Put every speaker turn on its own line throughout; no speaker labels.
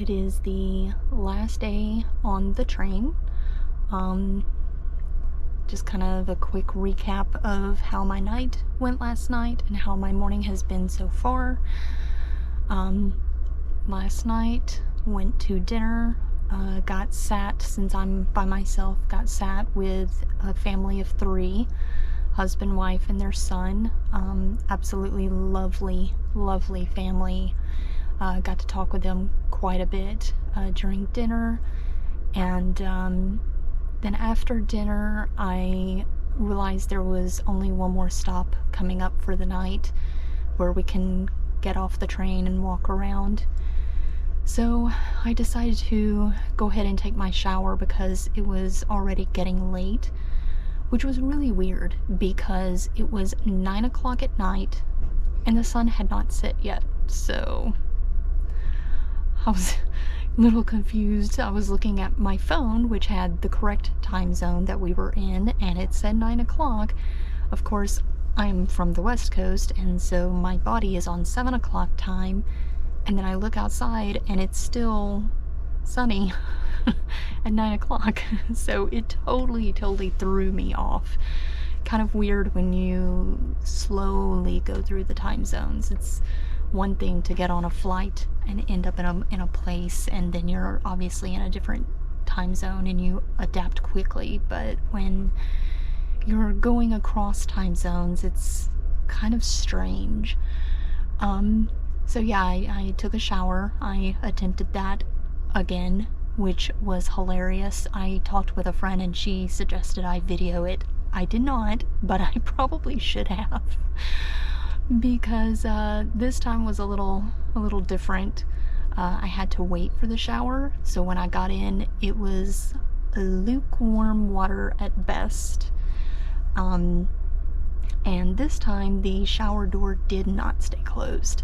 It is the last day on the train. Um, just kind of a quick recap of how my night went last night and how my morning has been so far. Last night went to dinner, got sat, since I'm by myself, got sat with a family of 3, husband, wife, and their son. Absolutely lovely, lovely family. Got to talk with them quite a bit during dinner, and then after dinner I realized there was only one more stop coming up for the night where we can get off the train and walk around. So I decided to go ahead and take my shower because it was already getting late, which was really weird because it was 9 o'clock at night and the sun had not set yet. So I was a little confused. I was looking at my phone, which had the correct time zone that we were in, and it said 9 o'clock. Of course, I'm from the West Coast, and so my body is on 7 o'clock time, and then I look outside and it's still sunny at 9 o'clock. So it totally threw me off. Kind of weird when you slowly go through the time zones. It's one thing to get on a flight and end up in a place, and then you're obviously in a different time zone and you adapt quickly, but when you're going across time zones, it's kind of strange. So yeah, I took a shower. I attempted that again, which was hilarious. I talked with a friend and she suggested I video it. I did not, but I probably should have, because this time was a little different. I had to wait for the shower, so when I got in, it was lukewarm water at best. And this time the shower door did not stay closed.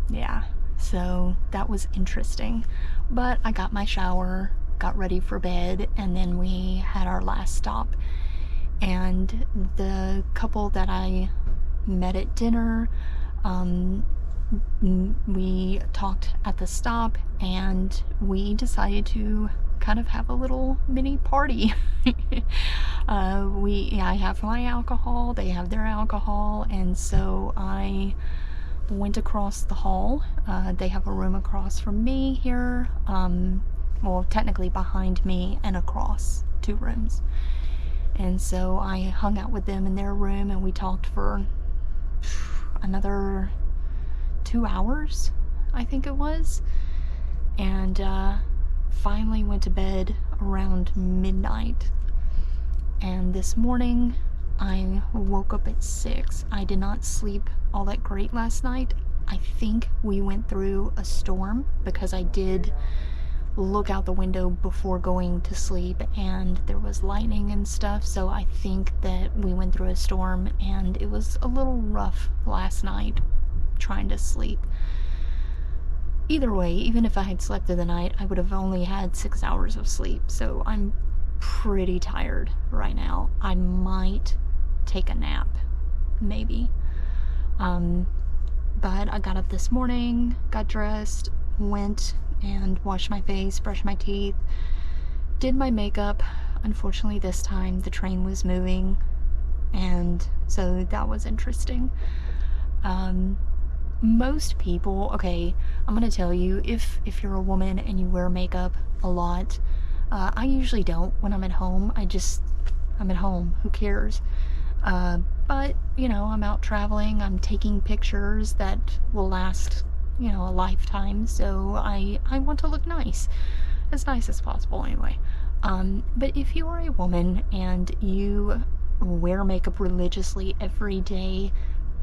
Yeah, so that was interesting. But I got my shower, got ready for bed, and then we had our last stop. And the couple that I met at dinner, we talked at the stop, and we decided to kind of have a little mini party. I have my alcohol, they have their alcohol, and so I went across the hall. They have a room across from me here, well, technically behind me and across 2 rooms. And so I hung out with them in their room and we talked for another 2 hours, I think it was, and finally went to bed around midnight. And this morning I woke up at 6. I did not sleep all that great last night. I think we went through a storm because I did look out the window before going to sleep and there was lightning and stuff, so I think that we went through a storm and it was a little rough last night trying to sleep. Either way, even if I had slept through the night, I would have only had 6 hours of sleep, so I'm pretty tired right now. I might take a nap, maybe. But I got up this morning, got dressed, went and washed my face, brushed my teeth, did my makeup. Unfortunately this time the train was moving, and so that was interesting. Most people, okay, I'm gonna tell you, if you're a woman and you wear makeup a lot, I usually don't when I'm at home. I'm at home, who cares? But, you know, I'm out traveling, I'm taking pictures that will last, you know, a lifetime, so I want to look nice as possible anyway. But if you are a woman and you wear makeup religiously every day,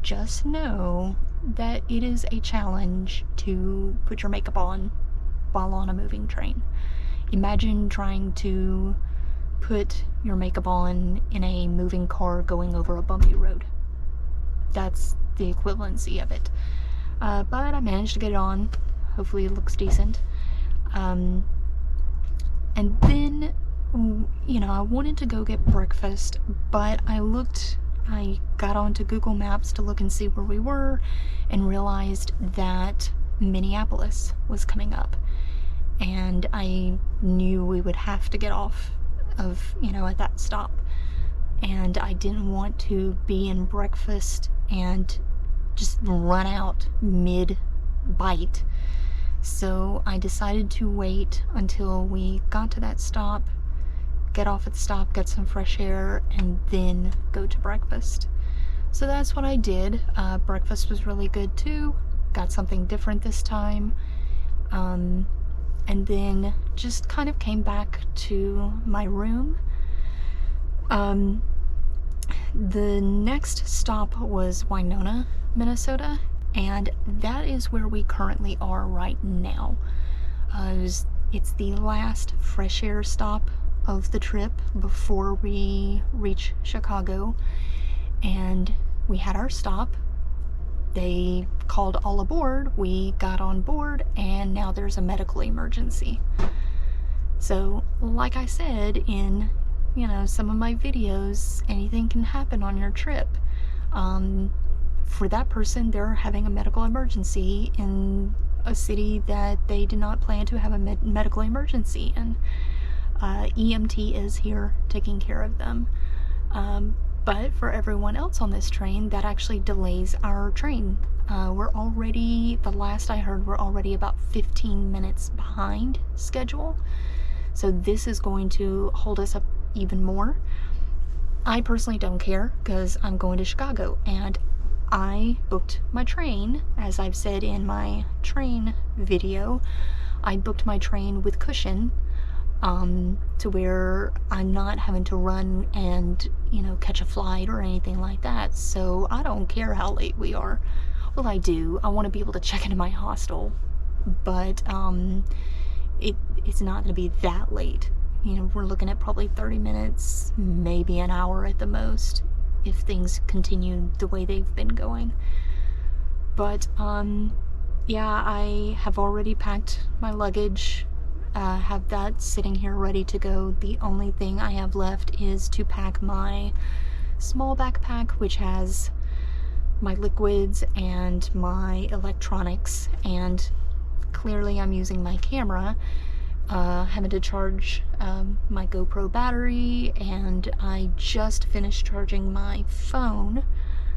just know that it is a challenge to put your makeup on while on a moving train. Imagine trying to put your makeup on in a moving car going over a bumpy road. That's the equivalency of it. But I managed to get it on. Hopefully it looks decent. And then, you know, I wanted to go get breakfast, but I got onto Google Maps to look and see where we were and realized that Minneapolis was coming up, and I knew we would have to get off of, at that stop. And I didn't want to be in breakfast and just run out mid-bite. So I decided to wait until we got to that stop, get off at the stop, get some fresh air, and then go to breakfast. So that's what I did. Breakfast was really good too. Got something different this time. And then just kind of came back to my room. The next stop was Winona, Minnesota, and that is where we currently are right now. It's the last fresh air stop of the trip before we reach Chicago, and we had our stop. They called all aboard, we got on board, and now there's a medical emergency. So, like I said in, some of my videos, anything can happen on your trip. For that person, they're having a medical emergency in a city that they did not plan to have a medical emergency in. EMT is here taking care of them. But for everyone else on this train, that actually delays our train. We're already, the last I heard, we're already about 15 minutes behind schedule. So this is going to hold us up even more. I personally don't care because I'm going to Chicago, and I booked my train, as I've said in my train video. I booked my train with cushion, to where I'm not having to run and, catch a flight or anything like that. So I don't care how late we are. Well, I do. I want to be able to check into my hostel, but it's not going to be that late. We're looking at probably 30 minutes, maybe an hour at the most, if things continue the way they've been going. But, yeah, I have already packed my luggage, have that sitting here ready to go. The only thing I have left is to pack my small backpack, which has my liquids and my electronics, and clearly I'm using my camera. Having to charge my GoPro battery, and I just finished charging my phone.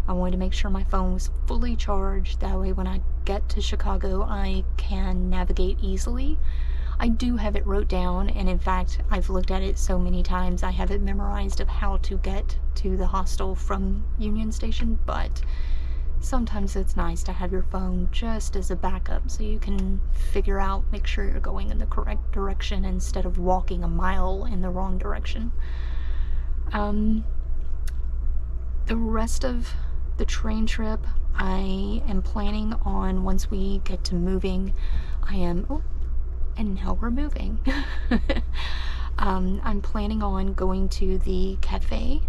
I wanted to make sure my phone was fully charged, that way when I get to Chicago I can navigate easily. I do have it wrote down, and in fact I've looked at it so many times I have it memorized of how to get to the hostel from Union Station, but sometimes it's nice to have your phone just as a backup so you can figure out, make sure you're going in the correct direction instead of walking a mile in the wrong direction. The rest of the train trip, I am planning on, once we get to moving, and now we're moving. I'm planning on going to the cafe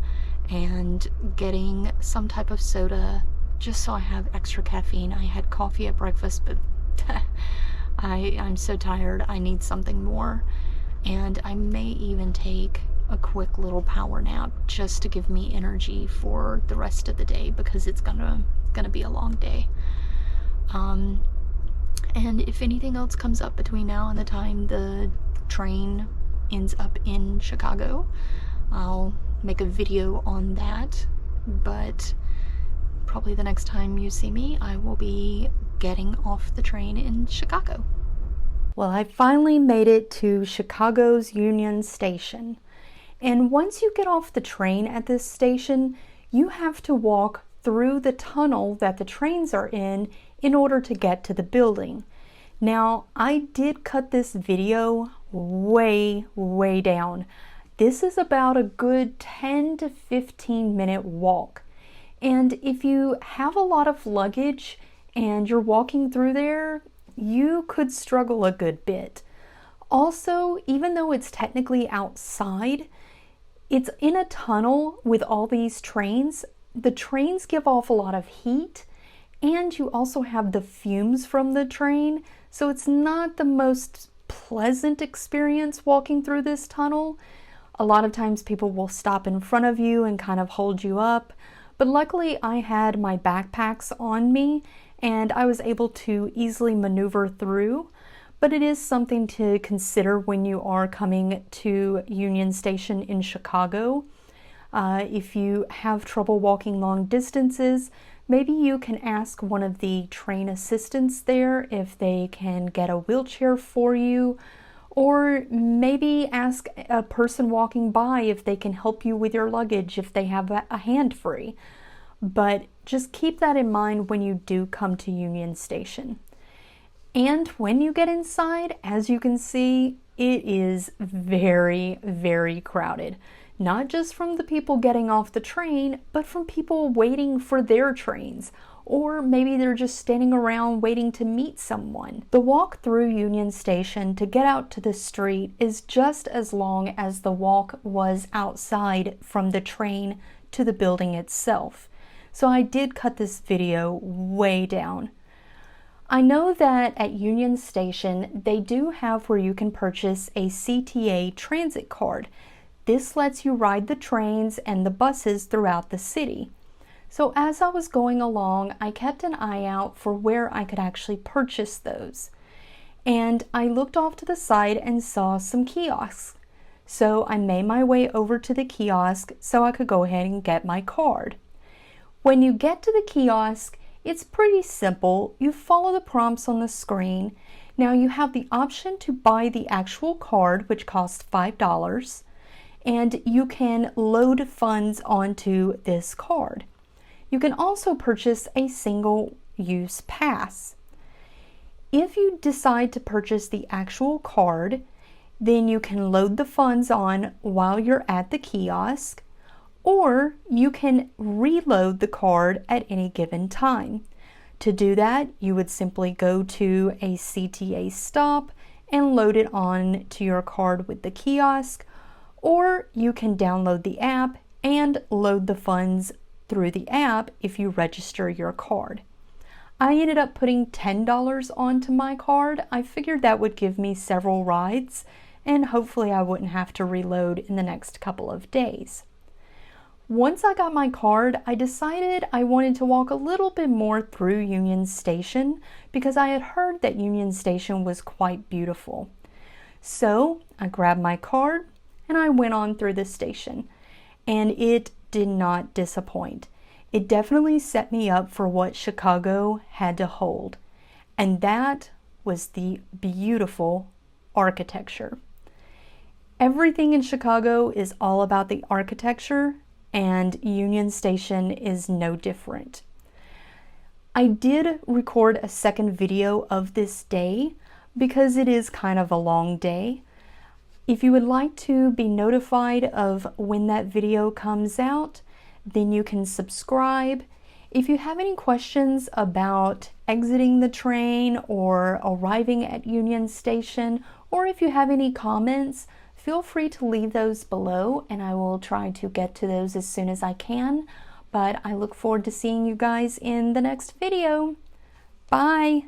and getting some type of soda, just so I have extra caffeine. I had coffee at breakfast, but I'm so tired, I need something more. And I may even take a quick little power nap just to give me energy for the rest of the day, because it's gonna be a long day. And if anything else comes up between now and the time the train ends up in Chicago, I'll make a video on that. But probably the next time you see me, I will be getting off the train in Chicago. Well, I finally made it to Chicago's Union Station. And once you get off the train at this station, you have to walk through the tunnel that the trains are in order to get to the building. Now, I did cut this video way down. This is about a good 10 to 15 minute walk. And if you have a lot of luggage and you're walking through there, you could struggle a good bit. Also, even though it's technically outside, it's in a tunnel with all these trains. The trains give off a lot of heat, and you also have the fumes from the train, so it's not the most pleasant experience walking through this tunnel. A lot of times people will stop in front of you and kind of hold you up, but luckily I had my backpacks on me, and I was able to easily maneuver through. But it is something to consider when you are coming to Union Station in Chicago. If you have trouble walking long distances, maybe you can ask one of the train assistants there if they can get a wheelchair for you, or maybe ask a person walking by if they can help you with your luggage if they have a hand free. But just keep that in mind when you do come to Union Station. And when you get inside, as you can see, it is very, very crowded. Not just from the people getting off the train, but from people waiting for their trains. Or maybe they're just standing around waiting to meet someone. The walk through Union Station to get out to the street is just as long as the walk was outside from the train to the building itself. So I did cut this video way down. I know that at Union Station, they do have where you can purchase a CTA transit card. This lets you ride the trains and the buses throughout the city. So as I was going along, I kept an eye out for where I could actually purchase those. And I looked off to the side and saw some kiosks. So I made my way over to the kiosk so I could go ahead and get my card. When you get to the kiosk, it's pretty simple. You follow the prompts on the screen. Now you have the option to buy the actual card, which costs $5, and you can load funds onto this card. You can also purchase a single-use pass. If you decide to purchase the actual card, then you can load the funds on while you're at the kiosk, or you can reload the card at any given time. To do that, you would simply go to a CTA stop and load it on to your card with the kiosk, or you can download the app and load the funds through the app if you register your card. I ended up putting $10 onto my card. I figured that would give me several rides, and hopefully I wouldn't have to reload in the next couple of days. Once I got my card, I decided I wanted to walk a little bit more through Union Station because I had heard that Union Station was quite beautiful. So I grabbed my card and I went on through the station, and it did not disappoint. It definitely set me up for what Chicago had to hold, and that was the beautiful architecture. Everything in Chicago is all about the architecture, and Union Station is no different. I did record a second video of this day because it is kind of a long day. If you would like to be notified of when that video comes out, then you can subscribe. If you have any questions about exiting the train or arriving at Union Station, or if you have any comments, feel free to leave those below and I will try to get to those as soon as I can. But I look forward to seeing you guys in the next video. Bye!